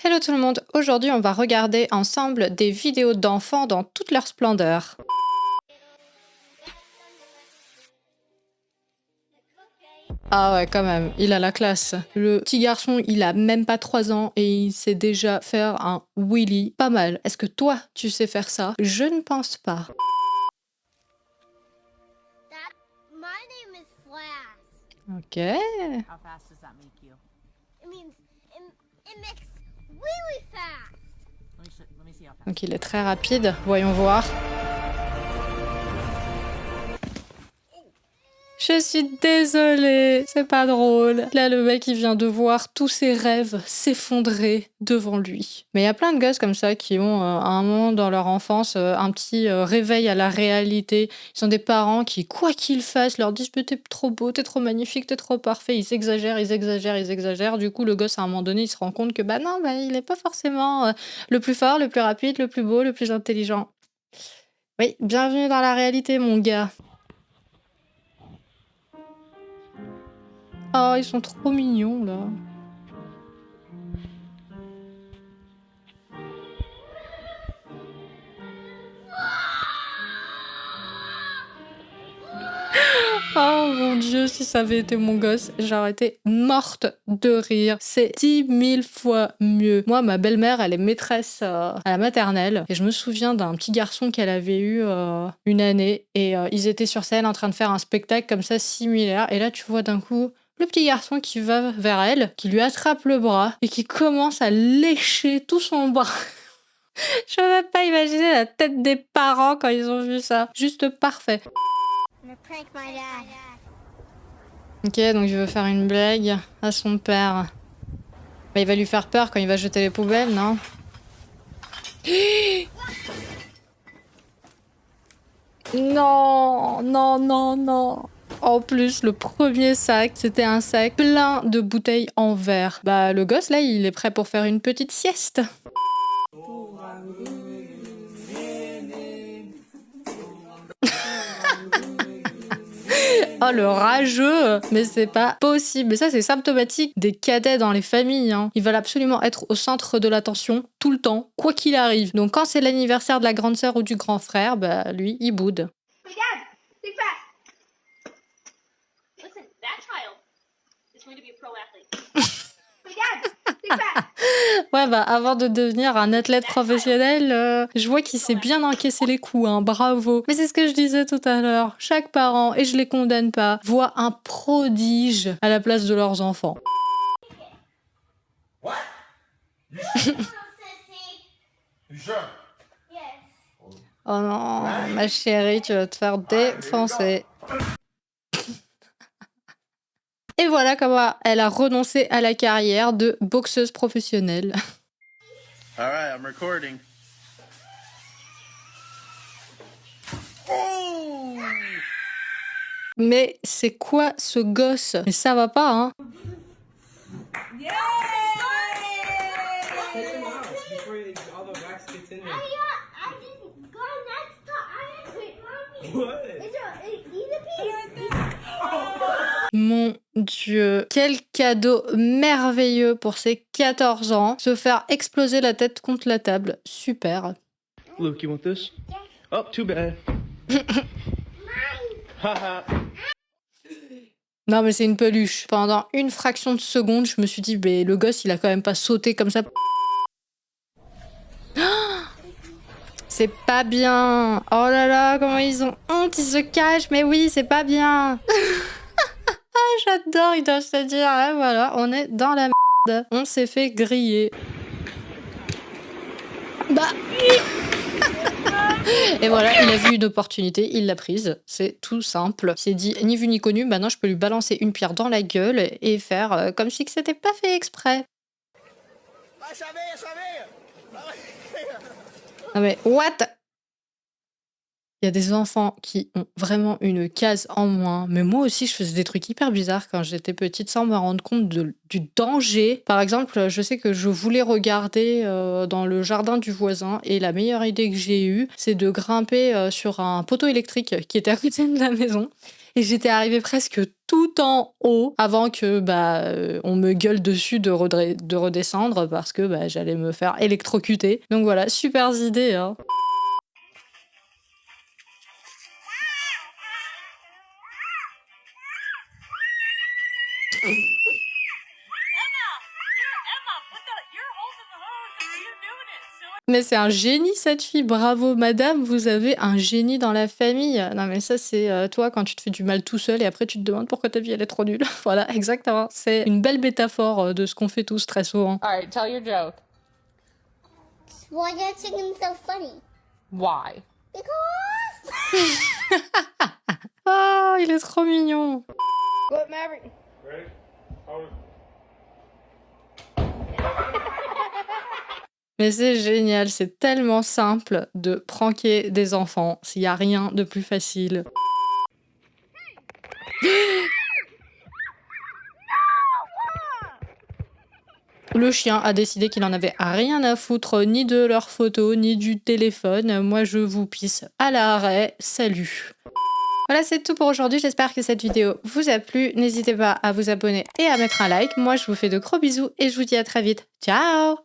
Hello tout le monde, aujourd'hui on va regarder ensemble des vidéos d'enfants dans toute leur splendeur. Ah ouais, quand même, il a la classe. Le petit garçon, il a même pas 3 ans et il sait déjà faire un wheelie. Pas mal. Est-ce que toi, tu sais faire ça? Je ne pense pas. That my name is Flash. Ok. How fast does that make you? It means it makes really fast. Let me see how fast. Donc il est très rapide. Voyons voir. Je suis désolée, c'est pas drôle. Là, le mec, il vient de voir tous ses rêves s'effondrer devant lui. Mais il y a plein de gosses comme ça qui ont, à un moment dans leur enfance, un petit réveil à la réalité. Ils sont des parents qui, quoi qu'ils fassent, leur disent mais t'es trop beau, t'es trop magnifique, t'es trop parfait. Ils exagèrent, ils exagèrent, ils exagèrent. Du coup, le gosse, à un moment donné, il se rend compte que bah non, bah, il n'est pas forcément le plus fort, le plus rapide, le plus beau, le plus intelligent. Oui, bienvenue dans la réalité, mon gars. Oh, ils sont trop mignons, là. Oh mon Dieu, si ça avait été mon gosse, j'aurais été morte de rire. C'est 10 000 fois mieux. Moi, ma belle-mère, elle est maîtresse à la maternelle. Et je me souviens d'un petit garçon qu'elle avait eu une année. Et ils étaient sur scène en train de faire un spectacle comme ça, similaire. Et là, tu vois d'un coup le petit garçon qui va vers elle, qui lui attrape le bras et qui commence à lécher tout son bras. Je peux même pas imaginer la tête des parents quand ils ont vu ça. Juste parfait. I'm gonna prank my dad. Ok, donc je veux faire une blague à son père. Bah, il va lui faire peur quand il va jeter les poubelles, non? Non, non, non, non. En plus, le premier sac, c'était un sac plein de bouteilles en verre. Bah, le gosse, là, il est prêt pour faire une petite sieste. Oh, le rageux! Mais c'est pas possible. Mais ça, c'est symptomatique des cadets dans les familles, hein. Ils veulent absolument être au centre de l'attention tout le temps, quoi qu'il arrive. Donc, quand c'est l'anniversaire de la grande sœur ou du grand frère, bah, lui, il boude. Hey Dad, think fast. Listen, that child is going to be a pro athlete. Hey Dad, think fast. Ouais, bah, avant de devenir un athlète professionnel, je vois qu'il sait bien encaisser les coups, hein, bravo. Mais c'est ce que je disais tout à l'heure. Chaque parent, et je les condamne pas, voit un prodige à la place de leurs enfants. What? You No, sure? sissy. You sure? Yes. Oh non, ma chérie, tu vas te faire défoncer. Et voilà comment elle a renoncé à la carrière de boxeuse professionnelle. All right, I'm recording. Oh! Mais c'est quoi ce gosse? Mais ça va pas, hein? Take them out before all the wax gets in there. I didn't go next time. Wait, mommy. What? Eat a piece. Mon Dieu, quel cadeau merveilleux pour ses 14 ans. Se faire exploser la tête contre la table. Super. Luke, you want this? Oh, too bad. Haha. Non mais c'est une peluche. Pendant une fraction de seconde, je me suis dit, mais le gosse, il a quand même pas sauté comme ça. C'est pas bien. Oh là là, comment ils ont honte, ils se cachent. Mais oui, c'est pas bien. J'adore, ils doivent se dire, ah, voilà, on est dans la merde. On s'est fait griller. Bah. Et voilà, il a vu une opportunité, il l'a prise. C'est tout simple. Il s'est dit, ni vu ni connu, maintenant je peux lui balancer une pierre dans la gueule et faire comme si que c'était pas fait exprès. Ah mais what? Il y a des enfants qui ont vraiment une case en moins. Mais moi aussi, je faisais des trucs hyper bizarres quand j'étais petite sans me rendre compte du danger. Par exemple, je sais que je voulais regarder dans le jardin du voisin et la meilleure idée que j'ai eue, c'est de grimper sur un poteau électrique qui était à côté de la maison. et j'étais arrivée presque tout en haut avant que on me gueule dessus de redescendre parce que j'allais me faire électrocuter. Donc voilà, super idée, hein. Mais c'est un génie cette fille, bravo madame, vous avez un génie dans la famille. Non mais ça c'est toi quand tu te fais du mal tout seul et après tu te demandes pourquoi ta vie elle est trop nulle. Voilà, exactement. C'est une belle métaphore de ce qu'on fait tous très souvent. Alright, tell your joke. Why are chickens so funny? Why? Because. Ah, il est trop mignon. What, Maverick? Ready? Hold it. Mais c'est génial, c'est tellement simple de pranker des enfants. S'il y a rien de plus facile. Le chien a décidé qu'il en avait rien à foutre ni de leurs photos, ni du téléphone. Moi, je vous pisse à l'arrêt. Salut. Voilà, c'est tout pour aujourd'hui. J'espère que cette vidéo vous a plu. N'hésitez pas à vous abonner et à mettre un like. Moi, je vous fais de gros bisous et je vous dis à très vite. Ciao!